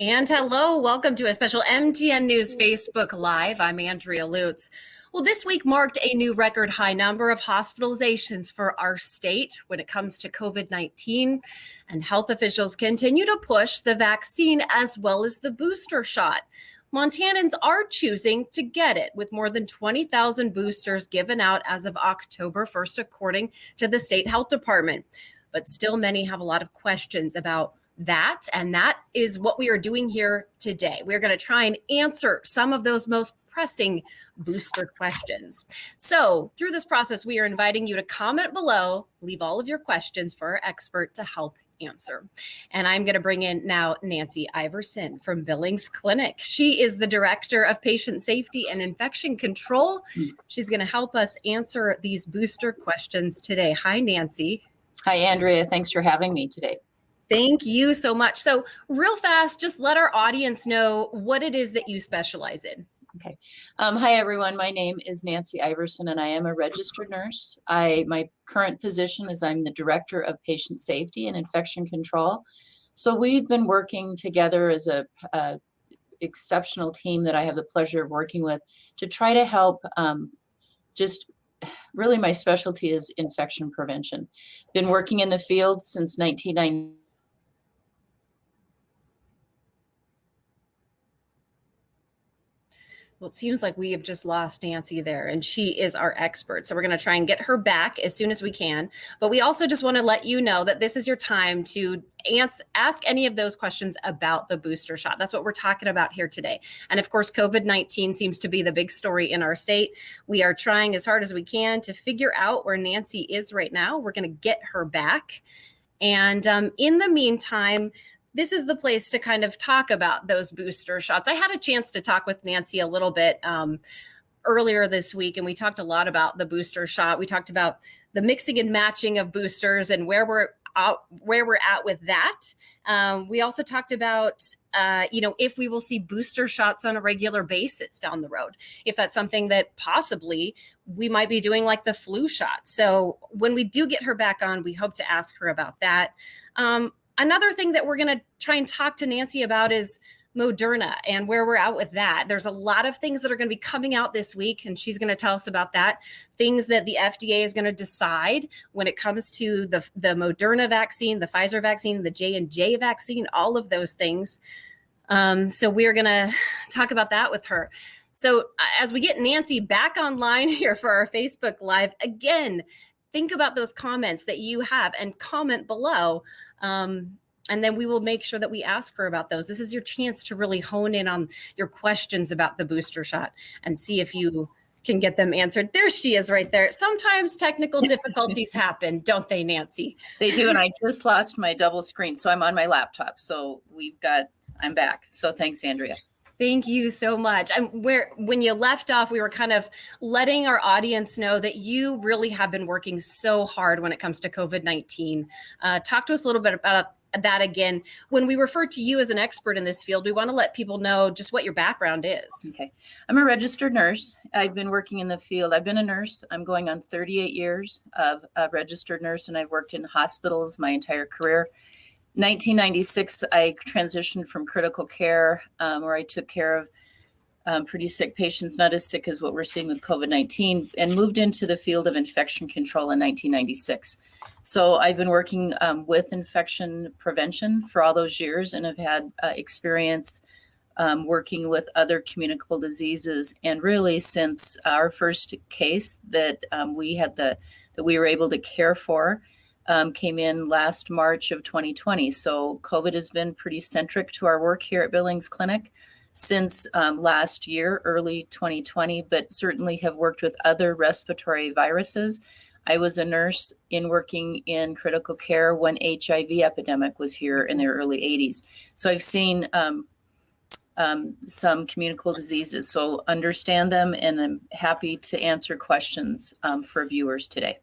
And hello, welcome to a special MTN News Facebook Live. I'm Andrea Lutz. Well, this week marked a new record high number of hospitalizations for our state when it comes to COVID-19, and health officials continue to push the vaccine as well as the booster shot. Montanans are choosing to get it, with more than 20,000 boosters given out as of October 1st, according to the state health department. But still, many have a lot of questions about that, and that is what we are doing here today. We're going to try and answer some of those most pressing booster questions. So through this process, we are inviting you to comment below, leave all of your questions for our expert to help answer. And I'm going to bring in now Nancy Iversen from Billings Clinic. She is the Director of Patient Safety and Infection Control. She's going to help us answer these booster questions today. Hi, Nancy. Hi, Andrea. Thanks for having me today. Thank you so much. So real fast, just let our audience know what it is that you specialize in. Okay. Hi, everyone. My name is Nancy Iversen, and I am a registered nurse. My current position is I'm the Director of Patient Safety and Infection Control. So we've been working together as a exceptional team that I have the pleasure of working with to try to help really my specialty is infection prevention. Been working in the field since 1990. Well, it seems like we have just lost Nancy there, and she is our expert. So we're going to try and get her back as soon as we can. But we also just want to let you know that this is your time to ask any of those questions about the booster shot. That's what we're talking about here today. And of course, COVID-19 seems to be the big story in our state. We are trying as hard as we can to figure out where Nancy is right now. We're going to get her back. And in the meantime, this is the place to kind of talk about those booster shots. I had a chance to talk with Nancy a little bit earlier this week, and we talked a lot about the booster shot. We talked about the mixing and matching of boosters and where we're at with that. We also talked about, if we will see booster shots on a regular basis down the road, if that's something that possibly we might be doing like the flu shot. So when we do get her back on, we hope to ask her about that. Another thing that we're going to try and talk to Nancy about is Moderna and where we're at with that. There's a lot of things that are going to be coming out this week, and she's going to tell us about that. Things that the FDA is going to decide when it comes to the Moderna vaccine, the Pfizer vaccine, the J&J vaccine, all of those things. So we're going to talk about that with her. So as we get Nancy back online here for our Facebook Live, again, think about those comments that you have and comment below. And then we will make sure that we ask her about those. This is your chance to really hone in on your questions about the booster shot and see if you can get them answered. There she is right there. Sometimes technical difficulties happen, don't they, Nancy? They do, and I just lost my double screen, so I'm on my laptop. So I'm back. So thanks, Andrea. Thank you so much. When you left off, we were kind of letting our audience know that you really have been working so hard when it comes to COVID-19. Talk to us a little bit about that again. When we refer to you as an expert in this field, we want to let people know just what your background is. Okay. I'm a registered nurse. I've been working in the field. I've been a nurse. I'm going on 38 years of a registered nurse, and I've worked in hospitals my entire career. 1996, I transitioned from critical care, where I took care of pretty sick patients, not as sick as what we're seeing with COVID-19, and moved into the field of infection control in 1996. So I've been working with infection prevention for all those years, and have had experience working with other communicable diseases. And really, since our first case that we were able to care for, came in last March of 2020. So COVID has been pretty centric to our work here at Billings Clinic since last year, early 2020, but certainly have worked with other respiratory viruses. I was a nurse working in critical care when HIV epidemic was here in the early 80s. So I've seen some communicable diseases, so understand them, and I'm happy to answer questions for viewers today.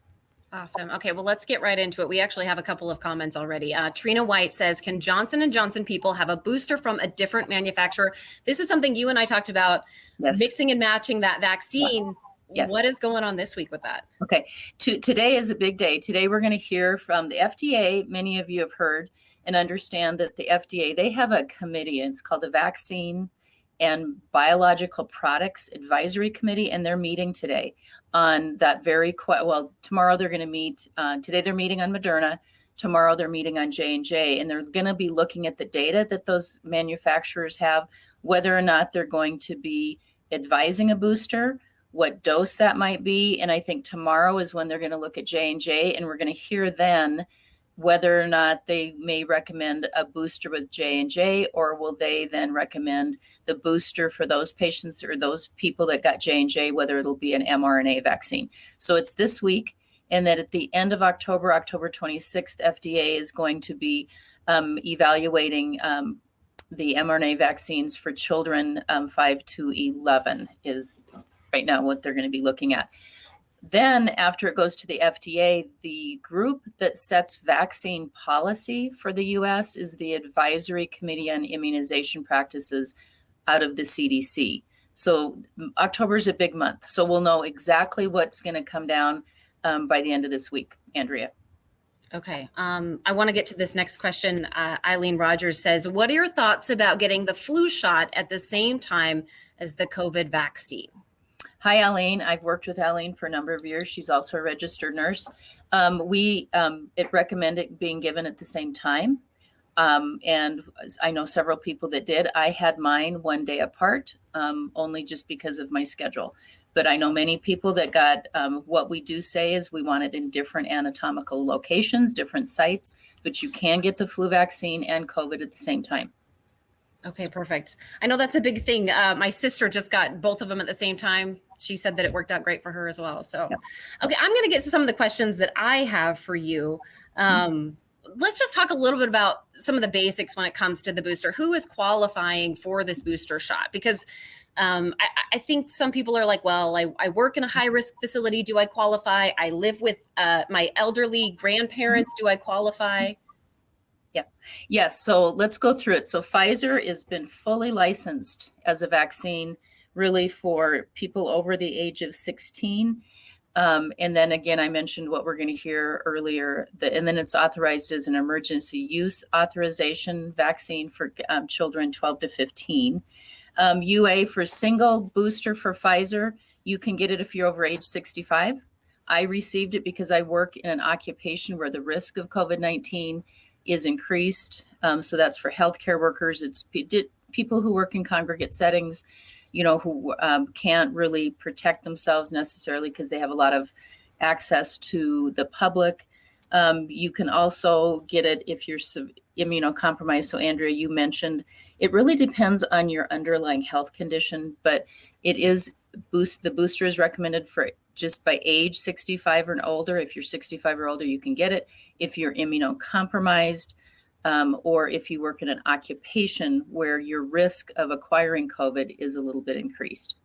Awesome. Okay, well, let's get right into it. We actually have a couple of comments already. Trina White says, can Johnson & Johnson people have a booster from a different manufacturer? This is something you and I talked about, yes. Mixing and matching that vaccine. Yes. What is going on this week with that? Okay, today is a big day. Today we're going to hear from the FDA. Many of you have heard and understand that the FDA, they have a committee, and it's called the Vaccine and Biological Products Advisory Committee, and they're meeting today on that tomorrow they're going to meet. Today they're meeting on Moderna. Tomorrow they're meeting on J&J, and they're going to be looking at the data that those manufacturers have, whether or not they're going to be advising a booster, what dose that might be. And I think tomorrow is when they're going to look at J&J, and we're going to hear then whether or not they may recommend a booster with J&J, or will they then recommend the booster for those patients or those people that got J&J, whether it'll be an mRNA vaccine. So it's this week. And then at the end of October, October 26th, FDA is going to be evaluating the mRNA vaccines for children 5 to 11 is right now what they're going to be looking at. Then after it goes to the FDA, the group that sets vaccine policy for the US is the Advisory Committee on Immunization Practices out of the CDC. So October is a big month. So we'll know exactly what's going to come down by the end of this week, Andrea. Okay. I want to get to this next question. Eileen Rogers says, what are your thoughts about getting the flu shot at the same time as the COVID vaccine? Hi, Eileen. I've worked with Eileen for a number of years. She's also a registered nurse. We recommend it being given at the same time. And I know several people that did. I had mine one day apart, only just because of my schedule. But I know many people that got, what we do say is we want it in different anatomical locations, different sites, but you can get the flu vaccine and COVID at the same time. Okay, perfect. I know that's a big thing. My sister just got both of them at the same time. She said that it worked out great for her as well. So, Okay, I'm going to get to some of the questions that I have for you. Let's just talk a little bit about some of the basics when it comes to the booster. Who is qualifying for this booster shot? Because I think some people are like, well, I work in a high-risk facility. Do I qualify? I live with my elderly grandparents. Do I qualify? Yeah. Yes. So let's go through it. So Pfizer has been fully licensed as a vaccine really for people over the age of 16. And then again, I mentioned what we're going to hear earlier, and then it's authorized as an emergency use authorization vaccine for children 12 to 15. UA for single booster for Pfizer, you can get it if you're over age 65. I received it because I work in an occupation where the risk of COVID-19 is increased. So that's for healthcare workers. It's people who work in congregate settings, who can't really protect themselves necessarily because they have a lot of access to the public. You can also get it if you're immunocompromised. So Andrea, you mentioned it really depends on your underlying health condition, but the booster is recommended for just by age 65 and older. If you're 65 or older, you can get it. If you're immunocompromised, or if you work in an occupation where your risk of acquiring COVID is a little bit increased.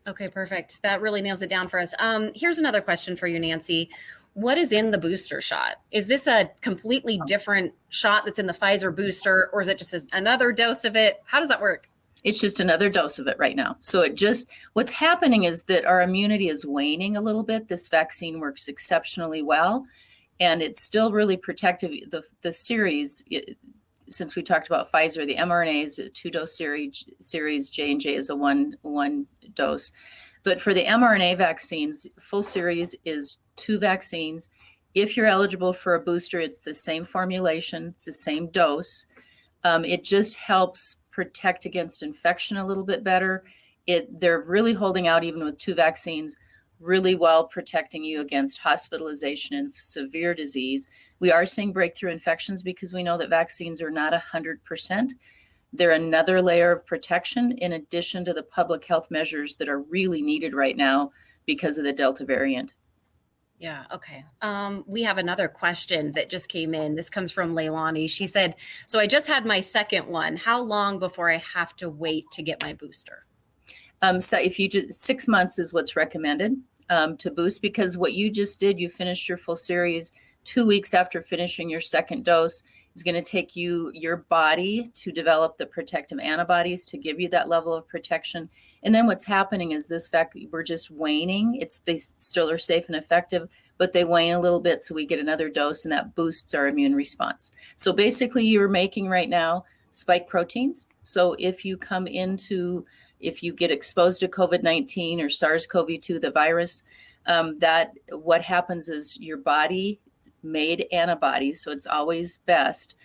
Okay, perfect. That really nails it down for us. Here's another question for you, Nancy. What is in the booster shot? Is this a completely different shot that's in the Pfizer booster, or is it just another dose of it? How does that work? It's just another dose of it right now. So what's happening is that our immunity is waning a little bit. This vaccine works exceptionally well, and it's still really protective. The series, since we talked about Pfizer, the mRNA is a 2-dose series, J&J is a one dose. But for the mRNA vaccines, full series is 2 vaccines. If you're eligible for a booster, it's the same formulation, it's the same dose. It just helps protect against infection a little bit better. They're really holding out, even with 2 vaccines, really well, protecting you against hospitalization and severe disease. We are seeing breakthrough infections because we know that vaccines are not 100%. They're another layer of protection in addition to the public health measures that are really needed right now because of the Delta variant. Yeah. Okay. We have another question that just came in. This comes from Leilani. She said, so I just had my second one. How long before I have to wait to get my booster? So if you 6 months is what's recommended to boost, because what you just did, you finished your full series 2 weeks after finishing your second dose. It's going to take your body to develop the protective antibodies to give you that level of protection. And then what's happening is we're just waning. They still are safe and effective, but they wane a little bit. So we get another dose and that boosts our immune response. So basically you're making right now spike proteins. So if you get exposed to COVID-19 or SARS-CoV-2, the virus, that what happens is your body made antibodies. So it's always best.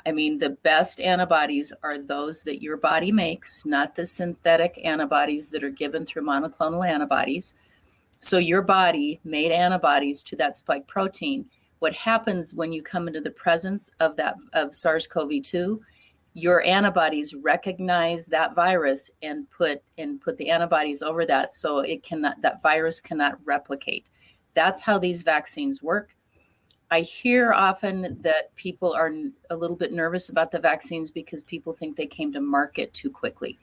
I mean, the best antibodies are those that your body makes, not the synthetic antibodies that are given through monoclonal antibodies. So your body made antibodies to that spike protein. What happens when you come into the presence of SARS-CoV-2, your antibodies recognize that virus and put the antibodies over that, so that virus cannot replicate. That's how these vaccines work. I hear often that people are a little bit nervous about the vaccines because people think they came to market too quickly.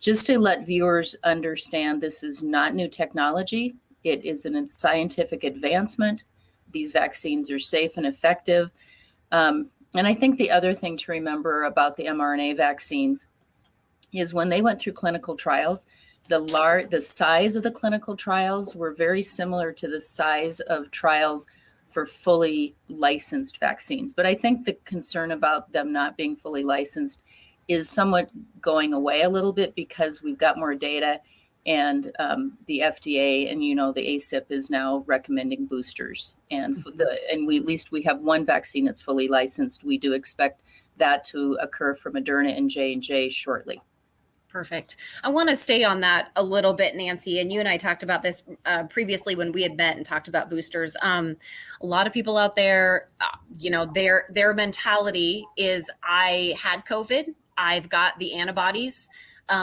Just to let viewers understand, this is not new technology. It is a scientific advancement. These vaccines are safe and effective. And I think the other thing to remember about the mRNA vaccines is when they went through clinical trials, the size of the clinical trials were very similar to the size of trials for fully licensed vaccines. But I think the concern about them not being fully licensed is somewhat going away a little bit because we've got more data, and the FDA and the ACIP is now recommending boosters. And at least we have one vaccine that's fully licensed. We do expect that to occur for Moderna and J&J shortly. Perfect. I want to stay on that a little bit, Nancy. And you and I talked about this previously when we had met and talked about boosters. A lot of people out there, their mentality is, I had COVID, I've got the antibodies.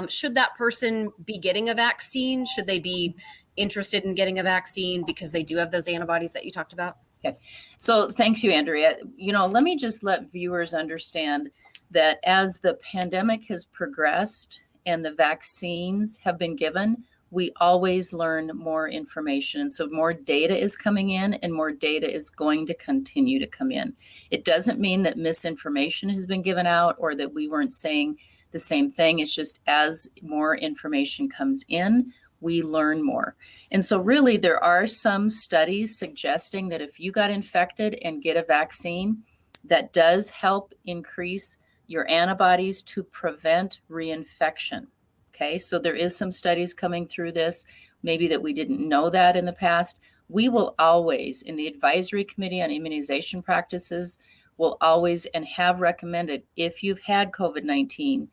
Should that person be getting a vaccine? Should they be interested in getting a vaccine because they do have those antibodies that you talked about? Okay. So thanks you, Andrea. Let me just let viewers understand that as the pandemic has progressed and the vaccines have been given, we always learn more information. So more data is coming in and more data is going to continue to come in. It doesn't mean that misinformation has been given out or that we weren't saying the same thing. It's just as more information comes in, we learn more. And so really there are some studies suggesting that if you got infected and get a vaccine, that does help increase your antibodies to prevent reinfection. Okay, so there is some studies coming through this, maybe that we didn't know that in the past. We will always, in the Advisory Committee on Immunization Practices, will always and have recommended, if you've had COVID-19,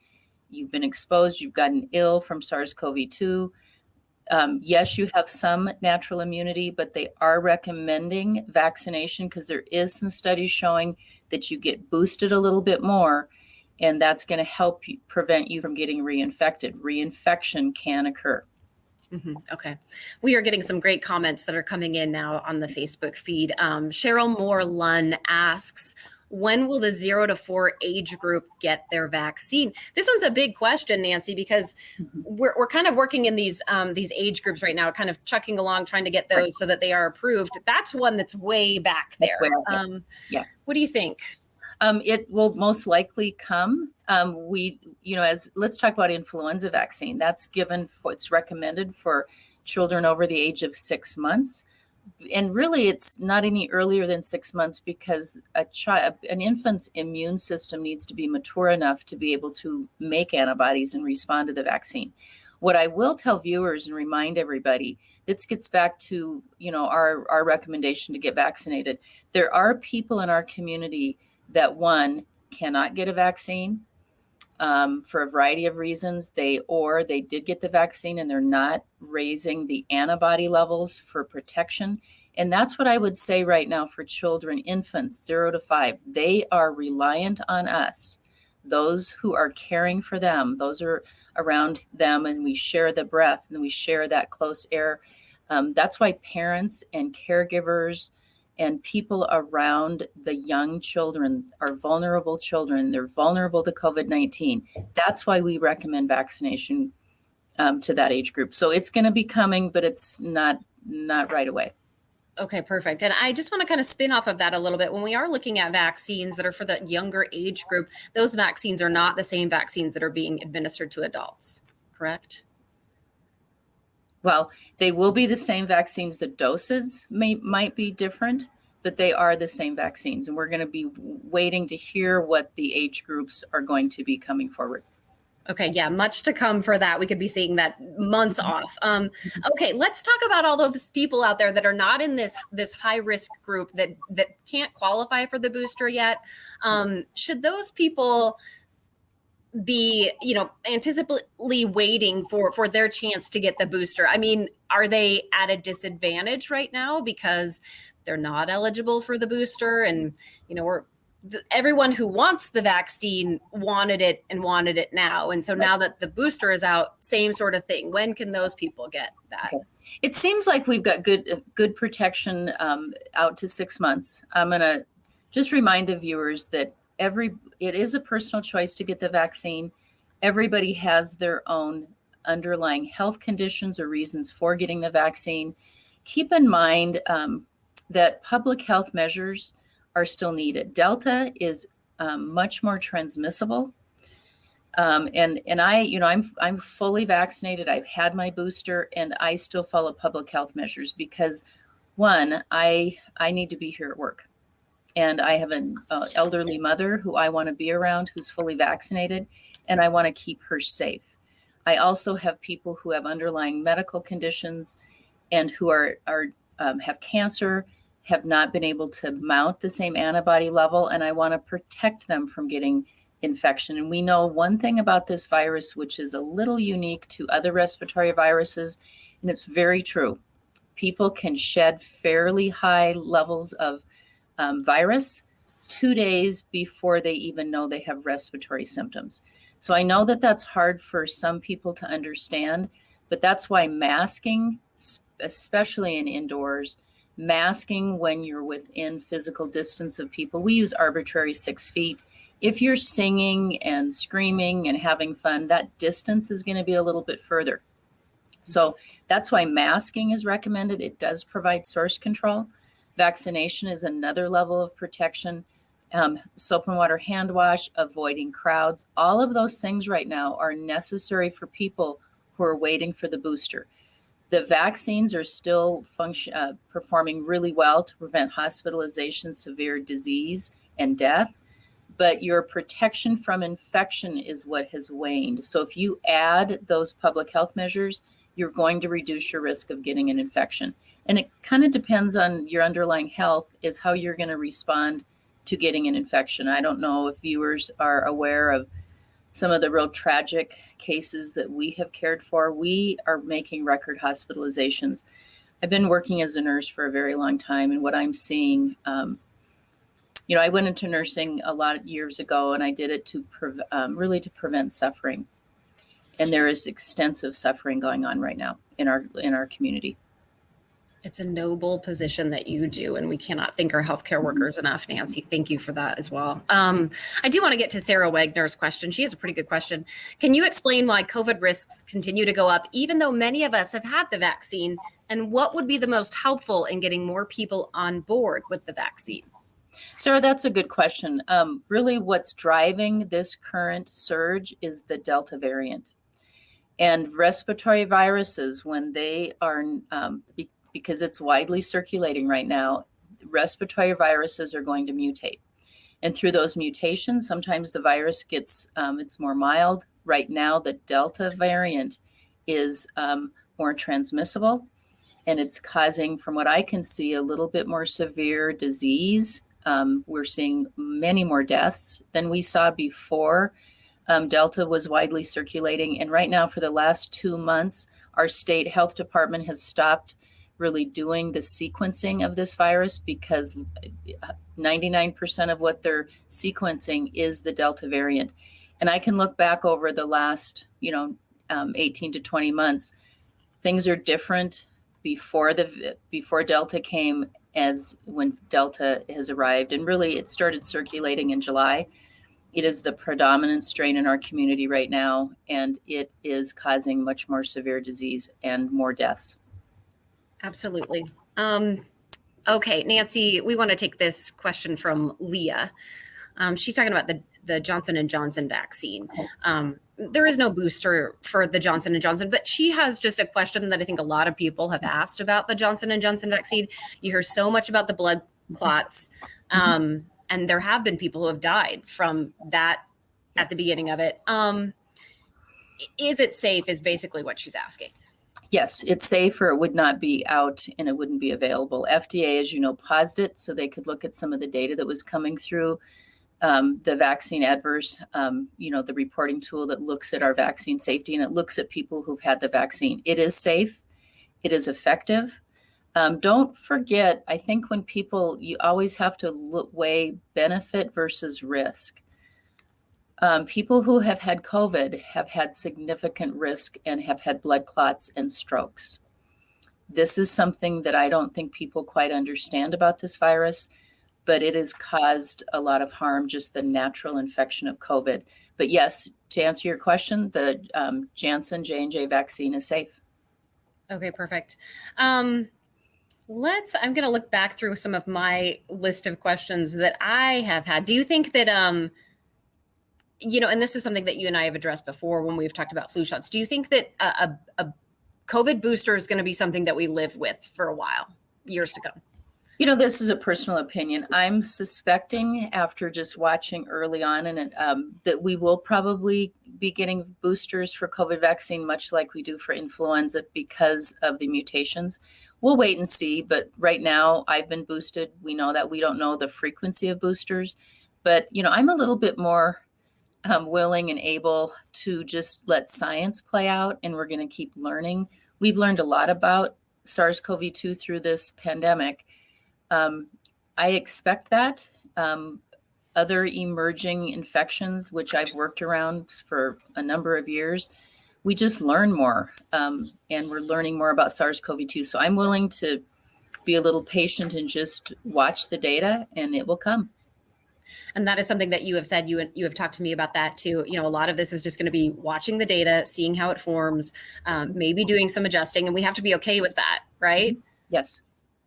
you've been exposed, you've gotten ill from SARS-CoV-2, yes, you have some natural immunity, but they are recommending vaccination because there is some studies showing that you get boosted a little bit more, and that's going to help prevent you from getting reinfected. Reinfection can occur. Mm-hmm. Okay. We are getting some great comments that are coming in now on the Facebook feed. Cheryl Moore Lunn asks, when will the 0 to 4 age group get their vaccine? This one's a big question, Nancy, because we're kind of working in these age groups right now, kind of chucking along, trying to get those so that they are approved. That's one that's way back there. Yeah. What do you think? It will most likely come. Let's talk about influenza vaccine. That's it's recommended for children over the age of 6 months. And really, it's not any earlier than 6 months because an infant's immune system needs to be mature enough to be able to make antibodies and respond to the vaccine. What I will tell viewers and remind everybody, this gets back to our recommendation to get vaccinated. There are people in our community that, one, cannot get a vaccine for a variety of reasons. They did get the vaccine and they're not raising the antibody levels for protection. And that's what I would say right now for children, infants, 0 to 5. They are reliant on us, those who are caring for them, those are around them, and we share the breath and we share that close air. That's why parents and caregivers and people around the young children are vulnerable children. They're vulnerable to COVID-19. That's why we recommend vaccination to that age group. So it's going to be coming, but it's not right away. Okay, perfect. And I just want to kind of spin off of that a little bit. When we are looking at vaccines that are for the younger age group, those vaccines are not the same vaccines that are being administered to adults, correct? Well, they will be the same vaccines. The doses might be different, but they are the same vaccines. And we're going to be waiting to hear what the age groups are going to be coming forward. Okay, yeah, much to come for that. We could be seeing that months off. Okay, let's talk about all those people out there that are not in this high risk group that can't qualify for the booster yet. Should those people be, anticipately waiting for their chance to get the booster? I mean, are they at a disadvantage right now because they're not eligible for the booster? And everyone who wants the vaccine wanted it now. And so now that the booster is out, same sort of thing. When can those people get that? Okay. It seems like we've got good protection out to 6 months. I'm going to just remind the viewers that it is a personal choice to get the vaccine. Everybody has their own underlying health conditions or reasons for getting the vaccine. Keep in mind that public health measures are still needed. Delta is much more transmissible. And I'm fully vaccinated. I've had my booster, and I still follow public health measures because, one, I need to be here at work, and I have an elderly mother who I want to be around who's fully vaccinated, and I want to keep her safe. I also have people who have underlying medical conditions and who have cancer, have not been able to mount the same antibody level, and I want to protect them from getting infection. And we know one thing about this virus, which is a little unique to other respiratory viruses, and it's very true. People can shed fairly high levels of virus 2 days before they even know they have respiratory symptoms. So I know that that's hard for some people to understand, but that's why masking, especially in indoors, masking when you're within physical distance of people. We use arbitrary 6 feet. If you're singing and screaming and having fun, that distance is going to be a little bit further. So that's why masking is recommended. It does provide source control. Vaccination is another level of protection. Soap and water hand wash, avoiding crowds. All of those things right now are necessary for people who are waiting for the booster. The vaccines are still performing really well to prevent hospitalization, severe disease, and death. But your protection from infection is what has waned. So if you add those public health measures, you're going to reduce your risk of getting an infection. And it kind of depends on your underlying health is how you're going to respond to getting an infection. I don't know if viewers are aware of some of the real tragic cases that we have cared for. We are making record hospitalizations. I've been working as a nurse for a very long time, and what I'm seeing, I went into nursing a lot of years ago, and I did it to really to prevent suffering. And there is extensive suffering going on right now in our community. It's a noble position that you do, and we cannot thank our healthcare workers enough, Nancy. Thank you for that as well. I do want to get to Sarah Wagner's question. She has a pretty good question. Can you explain why COVID risks continue to go up, even though many of us have had the vaccine, and what would be the most helpful in getting more people on board with the vaccine? Sarah, that's a good question. Really, what's driving this current surge is the Delta variant. And respiratory viruses, when they are because it's widely circulating right now, respiratory viruses are going to mutate. And through those mutations, sometimes the virus gets, it's more mild. Right now, the Delta variant is more transmissible, and it's causing, from what I can see, a little bit more severe disease. We're seeing many more deaths than we saw before Delta was widely circulating. And right now, for the last 2 months, our state health department has stopped really doing the sequencing of this virus because 99% of what they're sequencing is the Delta variant. And I can look back over the last, 18 to 20 months. Things are different before Delta came as when Delta has arrived. And really, it started circulating in July. It is the predominant strain in our community right now, and it is causing much more severe disease and more deaths. Absolutely. Okay, Nancy, we want to take this question from Leah. She's talking about the Johnson & Johnson vaccine. There is no booster for the Johnson & Johnson, but she has just a question that I think a lot of people have asked about the Johnson & Johnson vaccine. You hear so much about the blood clots, and there have been people who have died from that at the beginning of it. Is it safe is basically what she's asking. Yes, it's safe, or it would not be out and it wouldn't be available. FDA, as you know, paused it so they could look at some of the data that was coming through. The vaccine adverse, the reporting tool that looks at our vaccine safety, and it looks at people who've had the vaccine. It is safe. It is effective. Don't forget, I think when you always have to weigh benefit versus risk. People who have had COVID have had significant risk and have had blood clots and strokes. This is something that I don't think people quite understand about this virus, but it has caused a lot of harm, just the natural infection of COVID. But yes, to answer your question, the Janssen J&J vaccine is safe. Okay, perfect. I'm going to look back through some of my list of questions that I have had. Do you think that, and this is something that you and I have addressed before when we've talked about flu shots. Do you think that a COVID booster is going to be something that we live with for a while, years to come? This is a personal opinion. I'm suspecting, after just watching early on, that we will probably be getting boosters for COVID vaccine, much like we do for influenza, because of the mutations. We'll wait and see. But right now, I've been boosted. We know that. We don't know the frequency of boosters. But, I'm a little bit more willing and able to just let science play out, and we're going to keep learning. We've learned a lot about SARS-CoV-2 through this pandemic. I expect that other emerging infections, which I've worked around for a number of years, we just learn more, and we're learning more about SARS-CoV-2. So I'm willing to be a little patient and just watch the data, and it will come. And that is something that you have said. You have talked to me about that too. A lot of this is just going to be watching the data, seeing how it forms, maybe doing some adjusting, and we have to be okay with that, right? Yes.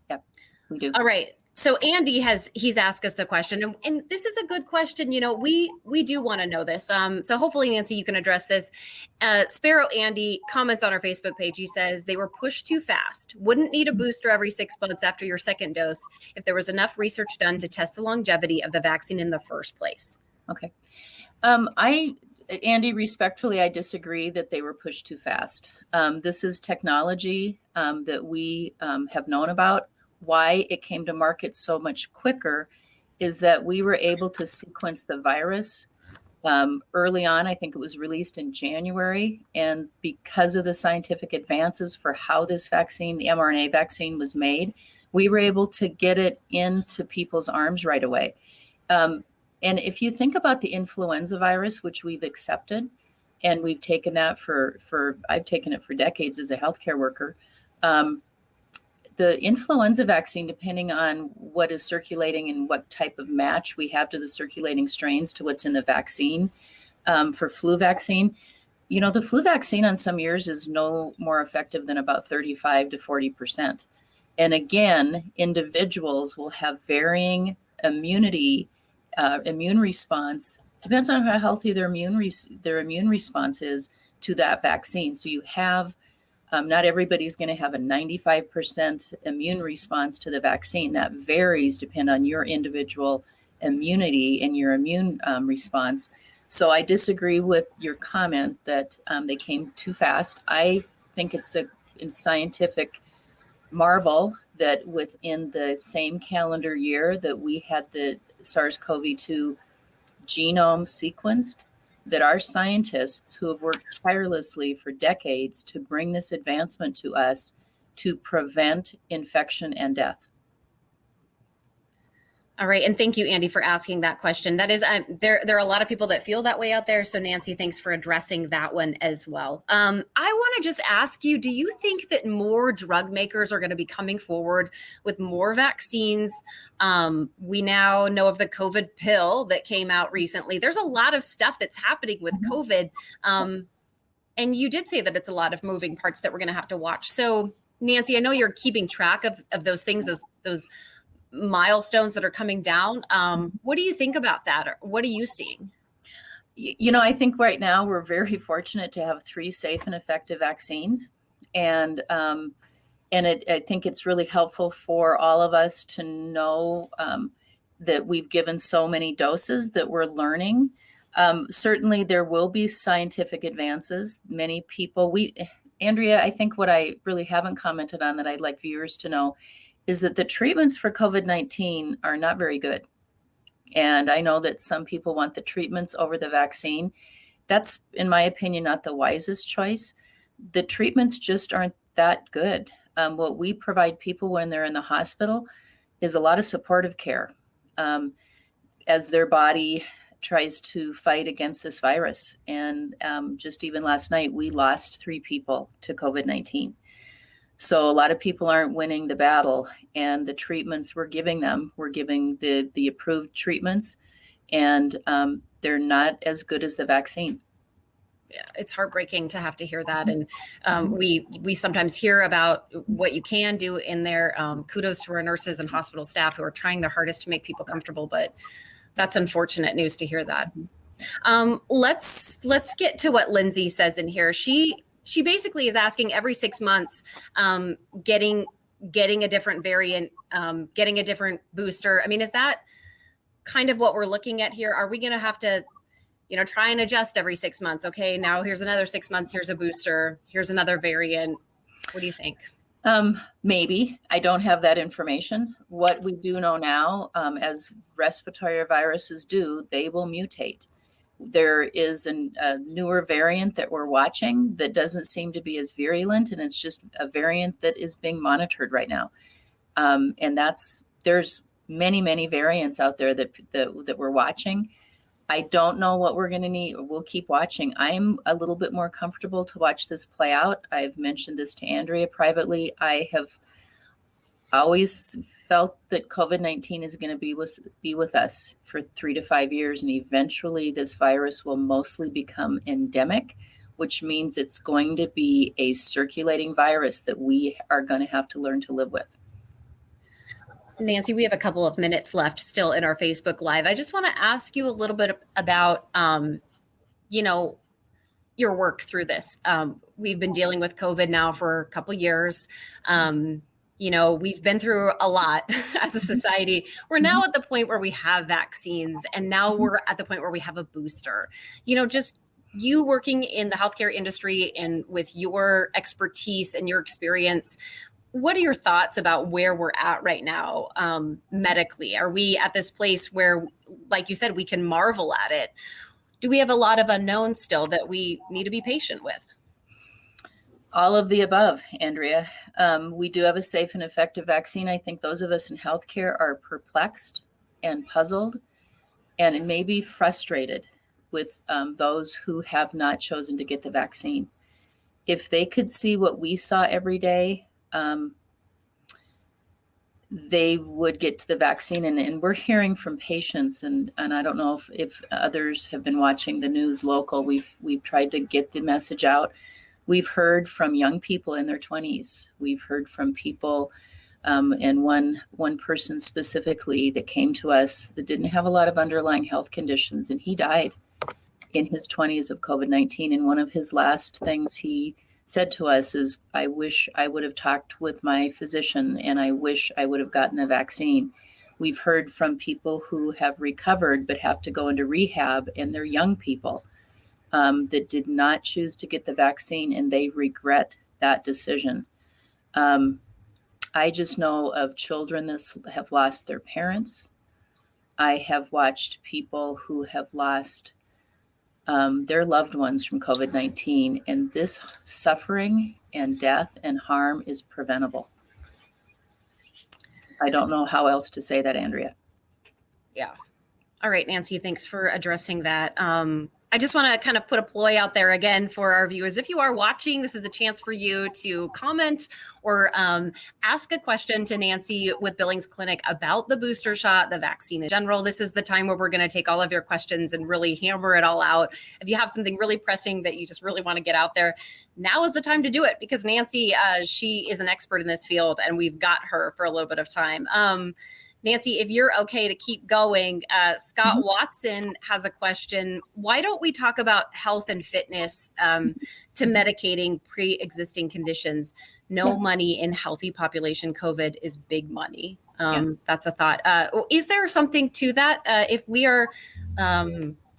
Yep, we do. All right. So Andy he's asked us a question, and this is a good question. We do want to know this. So hopefully, Nancy, you can address this. Sparrow Andy comments on our Facebook page. He says they were pushed too fast. Wouldn't need a booster every 6 months after your second dose if there was enough research done to test the longevity of the vaccine in the first place. Okay. Andy, respectfully, I disagree that they were pushed too fast. This is technology that we have known about. Why it came to market so much quicker is that we were able to sequence the virus early on. I think it was released in January. And because of the scientific advances for how this vaccine, the mRNA vaccine, was made, we were able to get it into people's arms right away. And if you think about the influenza virus, which we've accepted, and we've taken that I've taken it for decades as a healthcare worker, the influenza vaccine, depending on what is circulating and what type of match we have to the circulating strains to what's in the vaccine, for flu vaccine, the flu vaccine on some years is no more effective than about 35 to 40%. And again, individuals will have varying immune response. Depends on how healthy their immune response is to that vaccine. So you have not everybody's going to have a 95% immune response to the vaccine. That varies depending on your individual immunity and your immune response. So I disagree with your comment that they came too fast. I think it's a scientific marvel that within the same calendar year that we had the SARS-CoV-2 genome sequenced, that our scientists who have worked tirelessly for decades to bring this advancement to us to prevent infection and death. All right. And thank you, Andy, for asking that question. That is, there are a lot of people that feel that way out there. So Nancy, thanks for addressing that one as well. I want to just ask you, do you think that more drug makers are going to be coming forward with more vaccines? We now know of the COVID pill that came out recently. There's a lot of stuff that's happening with COVID. And you did say that it's a lot of moving parts that we're going to have to watch. So, Nancy, I know you're keeping track of those things, those milestones that are coming down. What do you think about that? Or what are you seeing? I think right now we're very fortunate to have 3 safe and effective vaccines. And I think it's really helpful for all of us to know that we've given so many doses that we're learning. Certainly there will be scientific advances. Many people, Andrea, I think what I really haven't commented on that I'd like viewers to know is that the treatments for COVID-19 are not very good. And I know that some people want the treatments over the vaccine. That's, in my opinion, not the wisest choice. The treatments just aren't that good. What we provide people when they're in the hospital is a lot of supportive care as their body tries to fight against this virus. And just even last night, we lost 3 people to COVID-19. So a lot of people aren't winning the battle, and the treatments we're giving them, we're giving the approved treatments, and they're not as good as the vaccine. Yeah, it's heartbreaking to have to hear that. And we sometimes hear about what you can do in there. Kudos to our nurses and hospital staff who are trying their hardest to make people comfortable, but that's unfortunate news to hear that. Let's get to what Lindsay says in here. She basically is asking every 6 months, getting a different variant, getting a different booster. I mean, is that kind of what we're looking at here? Are we going to have to, try and adjust every 6 months? Okay, now here's another 6 months. Here's a booster. Here's another variant. What do you think? Maybe. I don't have that information. What we do know now, as respiratory viruses do, they will mutate. There is a newer variant that we're watching that doesn't seem to be as virulent, and it's just a variant that is being monitored right now. And there's many variants out there that we're watching. I don't know what we're going to need. We'll keep watching. I'm a little bit more comfortable to watch this play out. I've mentioned this to Andrea privately. I have always felt that COVID-19 is going to be with us for 3 to 5 years, and eventually this virus will mostly become endemic, which means it's going to be a circulating virus that we are going to have to learn to live with. Nancy, we have a couple of minutes left still in our Facebook Live. I just want to ask you a little bit about, your work through this. We've been dealing with COVID now for a couple years. We've been through a lot as a society. We're now at the point where we have vaccines, and now we're at the point where we have a booster. Just you working in the healthcare industry and with your expertise and your experience, what are your thoughts about where we're at right now medically? Are we at this place where, like you said, we can marvel at it? Do we have a lot of unknowns still that we need to be patient with? All of the above, Andrea. We do have a safe and effective vaccine. I think those of us in healthcare are perplexed and puzzled and maybe frustrated with those who have not chosen to get the vaccine. If they could see what we saw every day, they would get to the vaccine. And we're hearing from patients, and I don't know if others have been watching the news local. We've tried to get the message out. We've heard from young people in their 20s. We've heard from people, and one person specifically that came to us that didn't have a lot of underlying health conditions, and he died in his 20s of COVID-19. And one of his last things he said to us is, I wish I would have talked with my physician, and I wish I would have gotten the vaccine. We've heard from people who have recovered but have to go into rehab, and they're young people that did not choose to get the vaccine, and they regret that decision. I just know of children that have lost their parents. I have watched people who have lost their loved ones from COVID-19, and this suffering and death and harm is preventable. I don't know how else to say that, Andrea. Yeah. All right, Nancy, thanks for addressing that. I just want to kind of put a ploy out there again for our viewers. If you are watching, this is a chance for you to comment or ask a question to Nancy with Billings Clinic about the booster shot, the vaccine in general. This is the time where we're going to take all of your questions and really hammer it all out. If you have something really pressing that you just really want to get out there, now is the time to do it, because Nancy, she is an expert in this field, and we've got her for a little bit of time. Nancy, if you're okay to keep going, Scott Watson has a question. Why don't we talk about health and fitness to medicating pre-existing conditions? No money in healthy population COVID is big money. That's a thought. Is there something to that? If we are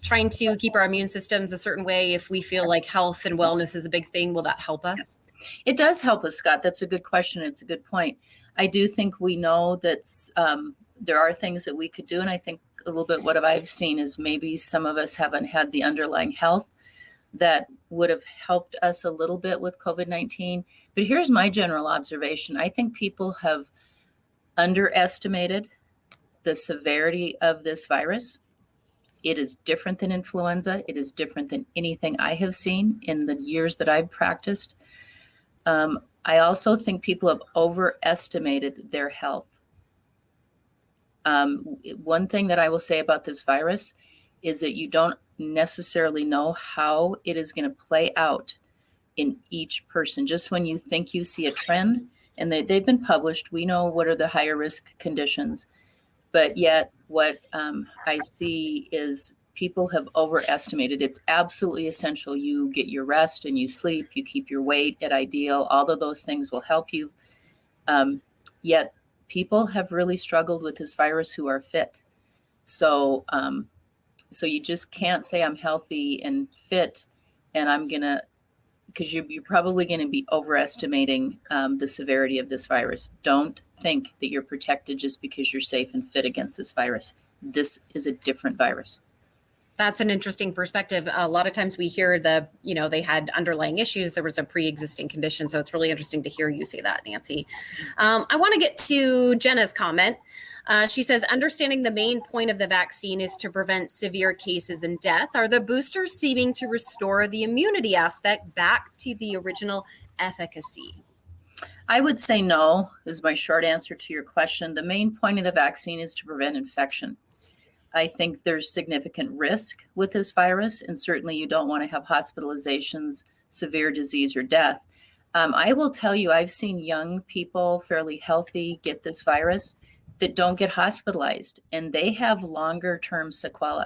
trying to keep our immune systems a certain way, if we feel like health and wellness is a big thing, will that help us? It does help us, Scott. That's a good question. It's a good point. I do think we know that there are things that we could do. And I think a little bit what I've seen is maybe some of us haven't had the underlying health that would have helped us a little bit with COVID-19. But here's my general observation. I think people have underestimated the severity of this virus. It is different than influenza. It is different than anything I have seen in the years that I've practiced. I also think people have overestimated their health. One thing that I will say about this virus is that you don't necessarily know how it is going to play out in each person. Just when you think you see a trend, and they've been published, we know what are the higher risk conditions. But yet what I see is people have overestimated. It's absolutely essential you get your rest and you sleep, you keep your weight at ideal. All of those things will help you. Yet people have really struggled with this virus who are fit. So you just can't say I'm healthy and fit, and I'm gonna, because you're probably going to be overestimating the severity of this virus. Don't think that you're protected just because you're safe and fit against this virus. This is a different virus. That's an interesting perspective. A lot of times we hear they had underlying issues. There was a pre-existing condition. So it's really interesting to hear you say that, Nancy. I want to get to Jenna's comment. She says, understanding the main point of the vaccine is to prevent severe cases and death. Are the boosters seeming to restore the immunity aspect back to the original efficacy? I would say no, is my short answer to your question. The main point of the vaccine is to prevent infection. I think there's significant risk with this virus, and certainly you don't want to have hospitalizations, severe disease, or death. I will tell you, I've seen young people, fairly healthy, get this virus that don't get hospitalized, and they have longer term sequelae.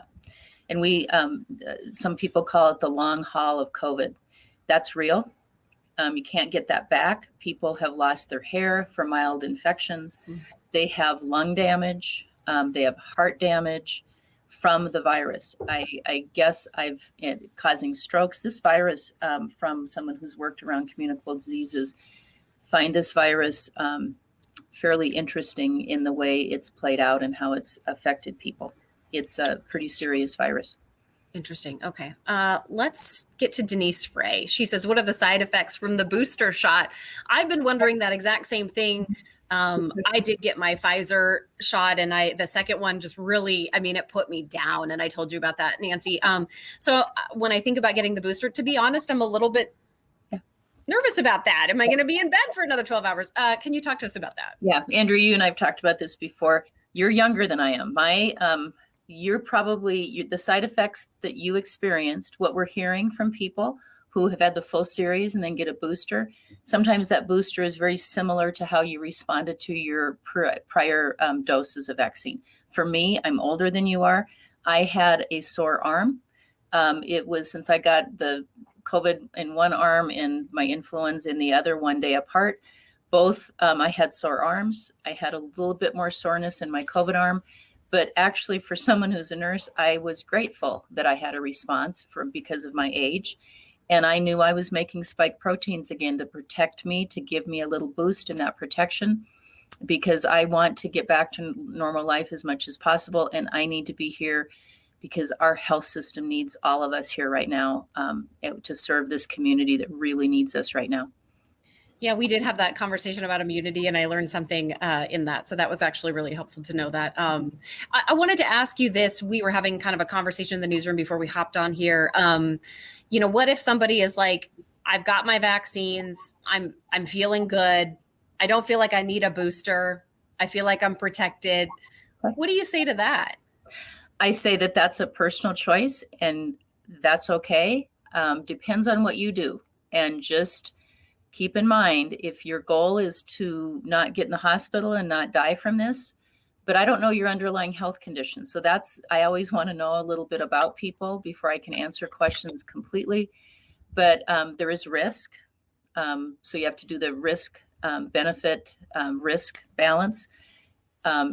And some people call it the long haul of COVID. That's real. You can't get that back. People have lost their hair from mild infections. They have lung damage. They have heart damage from the virus. I guess causing strokes. This virus, from someone who's worked around communicable diseases, find this virus fairly interesting in the way it's played out and how it's affected people. It's a pretty serious virus. Interesting. Okay. Let's get to Denise Frey. She says, what are the side effects from the booster shot? I've been wondering that exact same thing. I did get my Pfizer shot, and the second one just really, it put me down. And I told you about that, Nancy. So when I think about getting the booster, to be honest, I'm a little bit nervous about that. Am I going to be in bed for another 12 hours? Can you talk to us about that? Yeah. Andrew, you and I've talked about this before. You're younger than I am. You're probably the side effects that you experienced, what we're hearing from people who have had the full series and then get a booster. Sometimes that booster is very similar to how you responded to your prior doses of vaccine. For me, I'm older than you are. I had a sore arm. It was since I got the COVID in one arm and my influenza in the other, one day apart. Both, I had sore arms. I had a little bit more soreness in my COVID arm. But actually, for someone who's a nurse, I was grateful that I had a response because of my age. And I knew I was making spike proteins again to protect me, to give me a little boost in that protection, because I want to get back to normal life as much as possible. And I need to be here because our health system needs all of us here right now to serve this community that really needs us right now. Yeah, we did have that conversation about immunity, and I learned something in that. So that was actually really helpful to know that. I wanted to ask you this. We were having kind of a conversation in the newsroom before we hopped on here. What if somebody is like, I've got my vaccines, I'm feeling good, I don't feel like I need a booster, I feel like I'm protected. What do you say to that? I say that that's a personal choice, and that's okay. Depends on what you do. And just keep in mind, if your goal is to not get in the hospital and not die from this, but I don't know your underlying health conditions. So I always want to know a little bit about people before I can answer questions completely. But there is risk. So you have to do the risk benefit risk balance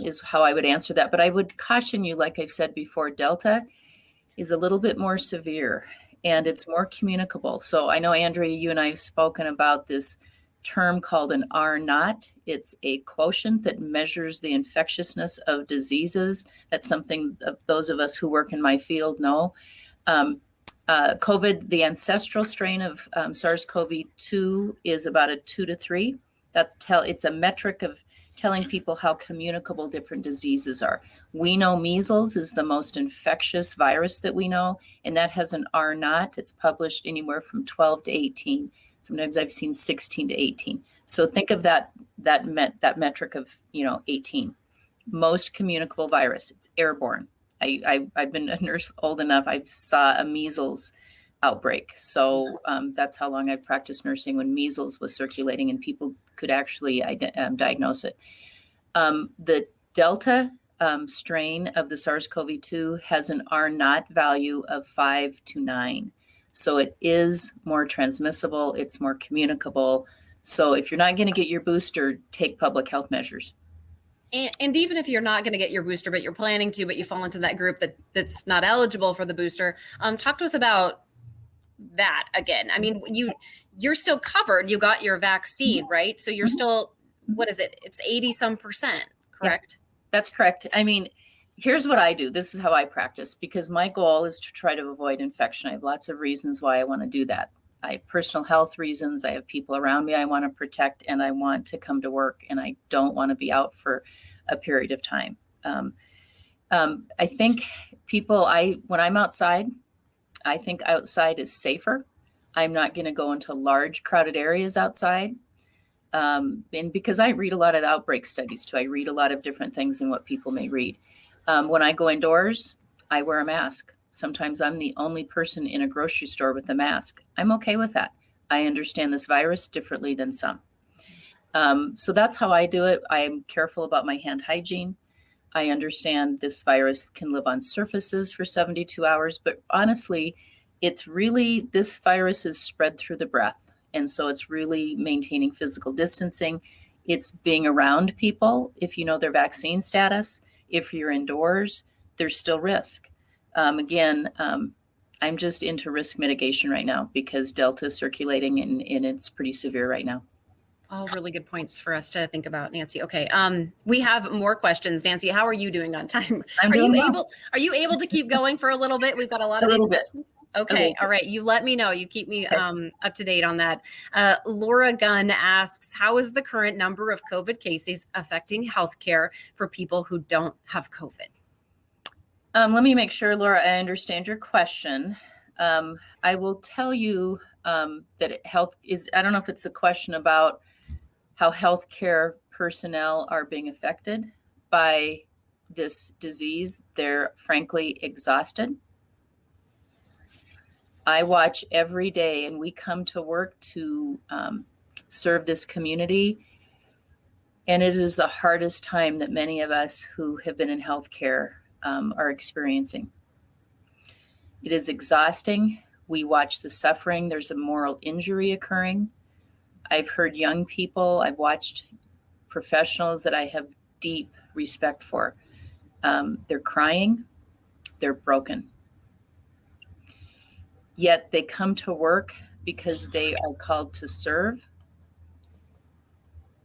is how I would answer that. But I would caution you, like I've said before, Delta is a little bit more severe and it's more communicable. So I know, Andrea, you and I have spoken about this term called an R naught. It's a quotient that measures the infectiousness of diseases. That's something those of us who work in my field know. COVID, the ancestral strain of SARS-CoV-2 is about a 2 to 3. It's a metric of telling people how communicable different diseases are. We know measles is the most infectious virus that we know, and that has an R naught. It's published anywhere from 12 to 18. Sometimes I've seen 16 to 18. So think of that metric of 18. Most communicable virus. It's airborne. I've been a nurse old enough. I saw a measles outbreak. So that's how long I've practiced nursing, when measles was circulating and people could actually diagnose it. The Delta strain of the SARS-CoV-2 has an R naught value of 5 to 9. So it is more transmissible. It's more communicable. So if you're not going to get your booster, take public health measures. And even if you're not going to get your booster, but you're planning to, but you fall into that group that's not eligible for the booster, talk to us about that again. I mean, you're still covered. You got your vaccine, right? So you're still, what is it? It's 80 some percent, correct? Yeah, that's correct. I mean, here's what I do. This is how I practice, because my goal is to try to avoid infection. I have lots of reasons why I want to do that. I have personal health reasons. I have people around me I want to protect, and I want to come to work, and I don't want to be out for a period of time. I think when I'm outside, I think outside is safer. I'm not going to go into large crowded areas outside. And because I read a lot of outbreak studies too, I read a lot of different things and what people may read. When I go indoors, I wear a mask. Sometimes I'm the only person in a grocery store with a mask. I'm okay with that. I understand this virus differently than some. So that's how I do it. I'm careful about my hand hygiene. I understand this virus can live on surfaces for 72 hours, but honestly, this virus is spread through the breath. And so it's really maintaining physical distancing. It's being around people. If you know their vaccine status, if you're indoors, there's still risk. I'm just into risk mitigation right now because Delta is circulating and it's pretty severe right now. All really good points for us to think about, Nancy. Okay. We have more questions. Nancy, how are you doing on time? Are you able to keep going for a little bit? We've got a lot of these questions. Okay. All right. You let me know. You keep me up to date on that. Laura Gunn asks, how is the current number of COVID cases affecting healthcare for people who don't have COVID? Let me make sure, Laura, I understand your question. I will tell you that I don't know if it's a question about how healthcare personnel are being affected by this disease. They're frankly exhausted. I watch every day, and we come to work to serve this community. And it is the hardest time that many of us who have been in healthcare are experiencing. It is exhausting. We watch the suffering. There's a moral injury occurring. I've heard young people, I've watched professionals that I have deep respect for. They're crying, they're broken. Yet they come to work because they are called to serve.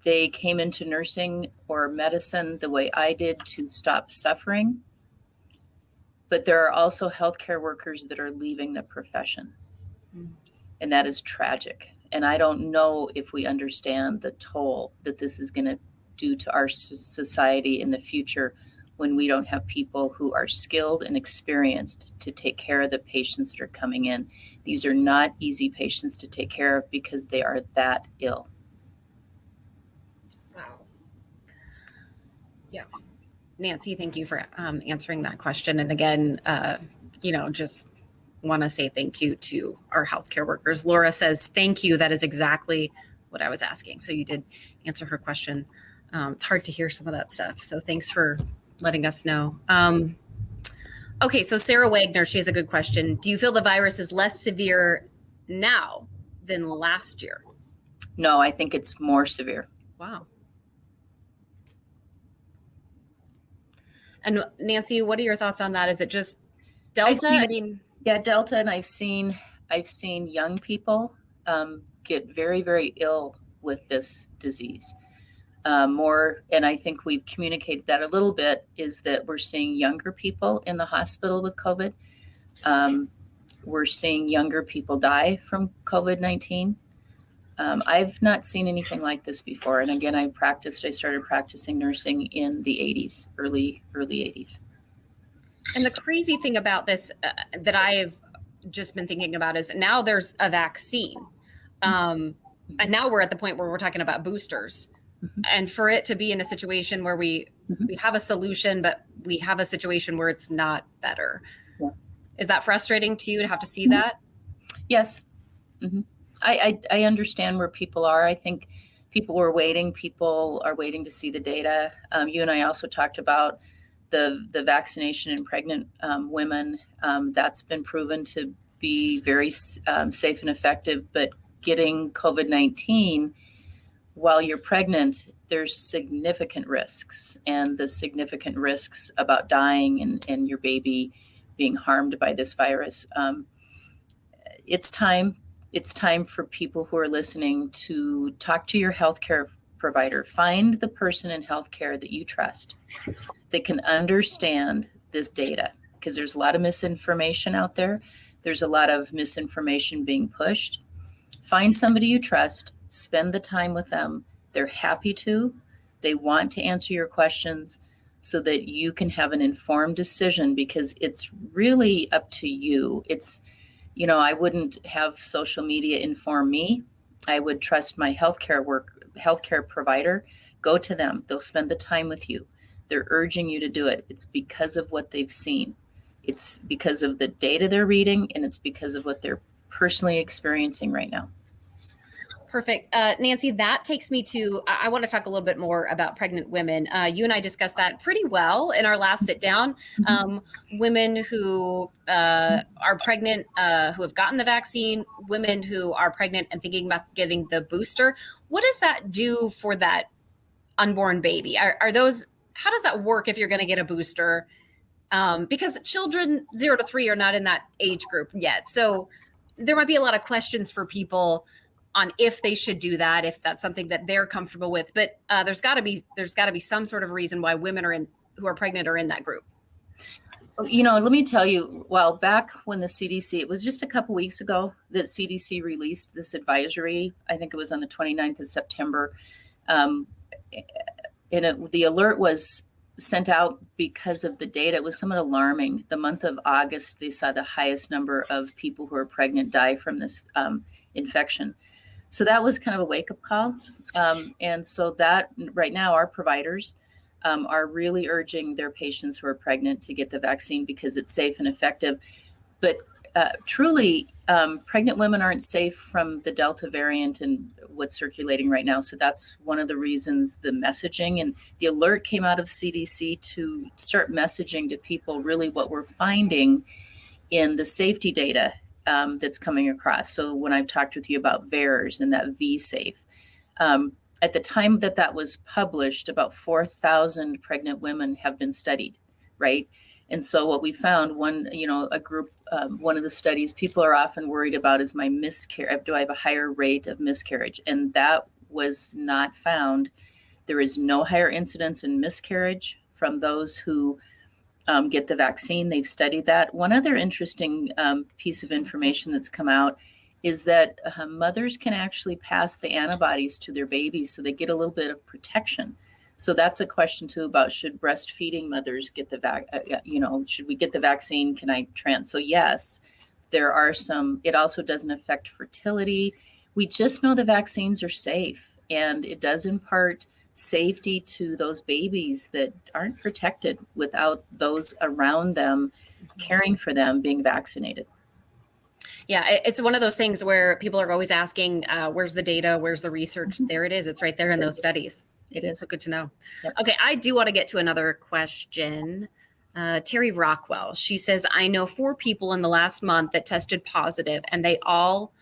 They came into nursing or medicine the way I did to stop suffering. But there are also healthcare workers that are leaving the profession. And that is tragic. And I don't know if we understand the toll that this is going to do to our society in the future when we don't have people who are skilled and experienced to take care of the patients that are coming in. These are not easy patients to take care of because they are that ill. Wow. Yeah. Nancy, thank you for answering that question. And again, just want to say thank you to our healthcare workers. Laura says, thank you. That is exactly what I was asking. So you did answer her question. It's hard to hear some of that stuff. So thanks for letting us know. Okay, so Sarah Wagner, she has a good question. Do you feel the virus is less severe now than last year? No, I think it's more severe. Wow. And Nancy, what are your thoughts on that? Is it just Delta? Yeah, Delta, and I've seen young people get very, very ill with this disease. More, and I think we've communicated that a little bit, is that we're seeing younger people in the hospital with COVID. We're seeing younger people die from COVID-19. I've not seen anything like this before. And again, I started practicing nursing in the 80s, early 80s. And the crazy thing about this that I've just been thinking about is now there's a vaccine. And now we're at the point where we're talking about boosters. Mm-hmm. And for it to be in a situation where we have a solution, but we have a situation where it's not better. Yeah. Is that frustrating to you to have to see that? Yes. Mm-hmm. I understand where people are. I think people are waiting to see the data. You and I also talked about the vaccination in pregnant women. That's been proven to be very safe and effective, but getting COVID-19 while you're pregnant, there's significant risks, and the significant risks about dying and your baby being harmed by this virus. It's time for people who are listening to talk to your healthcare provider. Find the person in healthcare that you trust, that can understand this data, because there's a lot of misinformation out there. There's a lot of misinformation being pushed. Find somebody you trust, spend the time with them. They're happy to. They want to answer your questions so that you can have an informed decision, because it's really up to you. I wouldn't have social media inform me. I would trust my healthcare provider. Go to them. They'll spend the time with you. They're urging you to do it. It's because of what they've seen. It's because of the data they're reading, and it's because of what they're personally experiencing right now. Perfect. Nancy, that takes me to, I want to talk a little bit more about pregnant women. You and I discussed that pretty well in our last sit down. Women who are pregnant, who have gotten the vaccine, women who are pregnant and thinking about getting the booster. What does that do for that unborn baby? How does that work if you're going to get a booster? Because children 0 to 3 are not in that age group yet. So there might be a lot of questions for people on if they should do that, if that's something that they're comfortable with. But there's got to be some sort of reason why women who are pregnant are in that group. Let me tell you, back when the CDC, it was just a couple weeks ago that CDC released this advisory. I think it was on the 29th of September. The alert was sent out because of the data. It was somewhat alarming. The month of August, they saw the highest number of people who are pregnant die from this infection. So that was kind of a wake-up call. And so that right now our providers are really urging their patients who are pregnant to get the vaccine because it's safe and effective. But truly, pregnant women aren't safe from the Delta variant and what's circulating right now. So that's one of the reasons the messaging and the alert came out of CDC to start messaging to people really what we're finding in the safety data that's coming across. So when I've talked with you about VAERS and that V-Safe, at the time that was published, about 4,000 pregnant women have been studied, right? And so what we found, one of the studies people are often worried about is my miscarriage. Do I have a higher rate of miscarriage? And that was not found. There is no higher incidence in miscarriage from those who get the vaccine. They've studied that. One other interesting piece of information that's come out is that mothers can actually pass the antibodies to their babies so they get a little bit of protection. So that's a question too about should breastfeeding mothers get the should we get the vaccine? Can I so yes, there are some, it also doesn't affect fertility. We just know the vaccines are safe, and it does impart safety to those babies that aren't protected without those around them caring for them being vaccinated. Yeah, it's one of those things where people are always asking, where's the data? Where's the research? There it is. It's right there in those studies. It is. So good to know. Yep. Okay, I do want to get to another question. Terry Rockwell, she says, I know 4 people in the last month that tested positive, and they all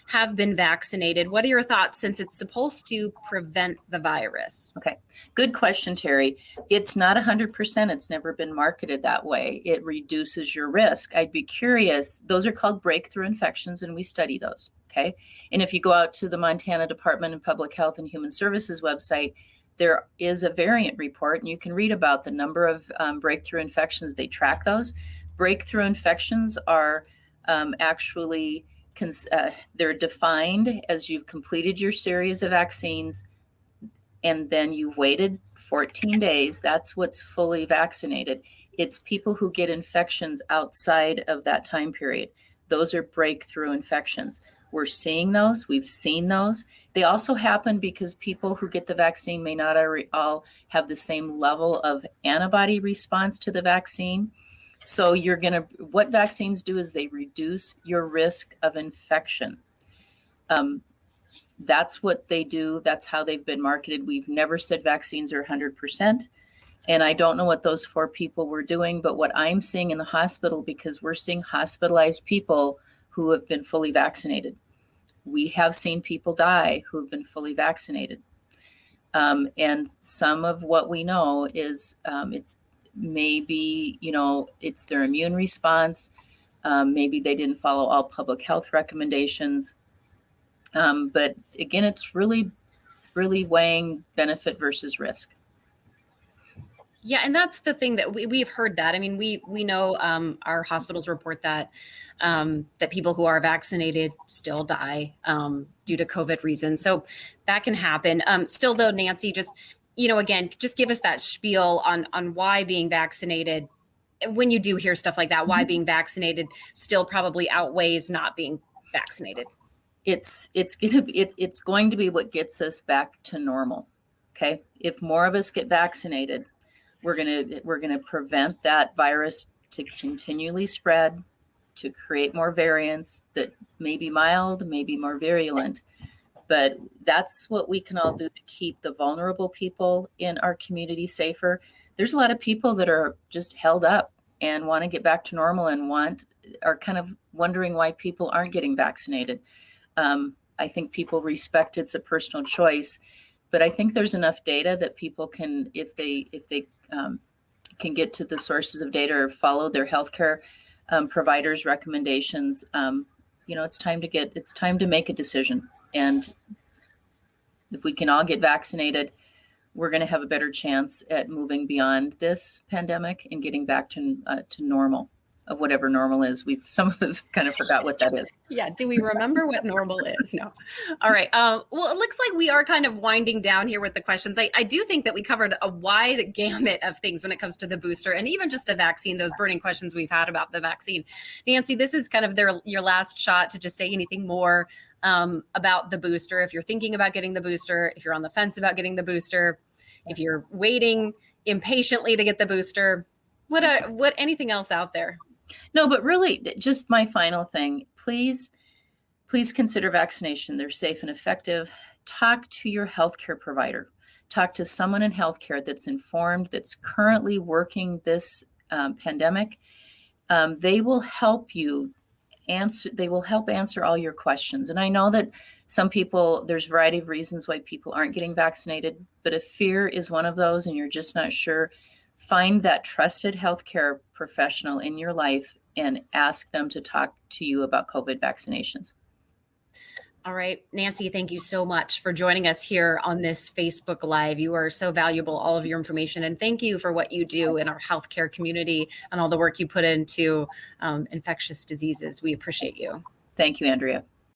have been vaccinated. What are your thoughts, since it's supposed to prevent the virus? Okay, good question, Terry. It's not 100%. It's never been marketed that way. It reduces your risk. I'd be curious. Those are called breakthrough infections, and we study those. Okay, and if you go out to the Montana Department of Public Health and Human Services website, there is a variant report, and you can read about the number of breakthrough infections. They track those. Breakthrough infections are actually they're defined as you've completed your series of vaccines and then you've waited 14 days. That's what's fully vaccinated. It's people who get infections outside of that time period. Those are breakthrough infections. We're seeing those. We've seen those. They also happen because people who get the vaccine may not all have the same level of antibody response to the vaccine. So what vaccines do is they reduce your risk of infection. That's what they do. That's how they've been marketed. We've never said vaccines are 100%. And I don't know what those 4 people were doing, but what I'm seeing in the hospital, because we're seeing hospitalized people who have been fully vaccinated. We have seen people die who've been fully vaccinated. And some of what we know is it's maybe, it's their immune response. Maybe they didn't follow all public health recommendations. But again, it's really, really weighing benefit versus risk. Yeah, and that's the thing that we've heard that. I mean, we know our hospitals report that that people who are vaccinated still die due to COVID reasons. So that can happen. Still, though, Nancy, just again, just give us that spiel on why being vaccinated. When you do hear stuff like that, why being vaccinated still probably outweighs not being vaccinated. It's going to be what gets us back to normal. Okay, if more of us get vaccinated, we're gonna prevent that virus to continually spread, to create more variants that may be mild, may be more virulent. But that's what we can all do to keep the vulnerable people in our community safer. There's a lot of people that are just held up and want to get back to normal and are kind of wondering why people aren't getting vaccinated. I think people respect it's a personal choice, but I think there's enough data that people can, if they can get to the sources of data or follow their healthcare providers' recommendations, it's time to make a decision. And if we can all get vaccinated, we're going to have a better chance at moving beyond this pandemic and getting back to normal, of whatever normal is. Some of us kind of forgot what that is. Yeah. Do we remember what normal is? No. All right. Well, it looks like we are kind of winding down here with the questions. I do think that we covered a wide gamut of things when it comes to the booster and even just the vaccine, those burning questions we've had about the vaccine. Nancy, this is kind of your last shot to just say anything more about the booster. If you're thinking about getting the booster, if you're on the fence about getting the booster, if you're waiting impatiently to get the booster, what anything else out there? No, but really, just my final thing, please consider vaccination. They're safe and effective. Talk to your healthcare provider. Talk to someone in healthcare that's informed, that's currently working this pandemic. They will help you answer. They will help answer all your questions. And I know that some people, there's a variety of reasons why people aren't getting vaccinated, but if fear is one of those and you're just not sure, find that trusted healthcare professional in your life and ask them to talk to you about COVID vaccinations. All right, Nancy, thank you so much for joining us here on this Facebook Live. You are so valuable, all of your information, and thank you for what you do in our healthcare community and all the work you put into infectious diseases. We appreciate you. Thank you, Andrea.